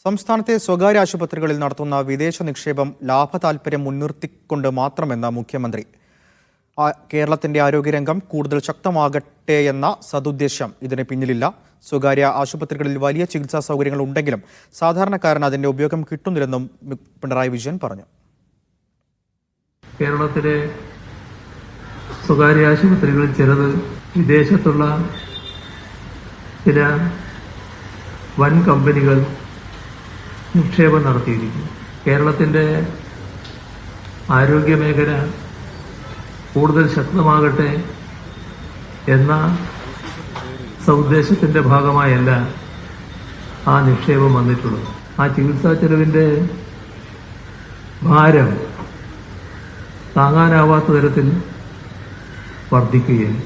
സംസ്ഥാനത്തെ സ്വകാര്യ ആശുപത്രികളിൽ നടത്തുന്ന വിദേശ നിക്ഷേപം ലാഭതാൽപര്യം മുൻനിർത്തിക്കൊണ്ട് മാത്രമെന്ന മുഖ്യമന്ത്രി. കേരളത്തിന്റെ ആരോഗ്യരംഗം കൂടുതൽ ശക്തമാകട്ടെ എന്ന സതുദ്ദേശം ഇതിന് പിന്നിലില്ല. സ്വകാര്യ ആശുപത്രികളിൽ വലിയ ചികിത്സാ സൗകര്യങ്ങൾ ഉണ്ടെങ്കിലും സാധാരണക്കാരന് അതിന്റെ ഉപയോഗം കിട്ടുന്നില്ലെന്നും പിണറായി വിജയൻ പറഞ്ഞു. കേരളത്തിലെ സ്വകാര്യ ആശുപത്രികളിൽ ചിലത് വിദേശത്തുള്ള ചില വൻ കമ്പനികൾ നിക്ഷേപം നടത്തിയിരിക്കുന്നു. കേരളത്തിന്റെ ആരോഗ്യമേഖല കൂടുതൽ ശക്തമാകട്ടെ എന്ന സൗദ്ദേശത്തിന്റെ ഭാഗമായല്ല ആ നിക്ഷേപം വന്നിട്ടുള്ളത്. ആ ചികിത്സാ ചെലവിന്റെ ഭാരം താങ്ങാനാവാത്ത തരത്തിൽ വർദ്ധിക്കുകയാണ്.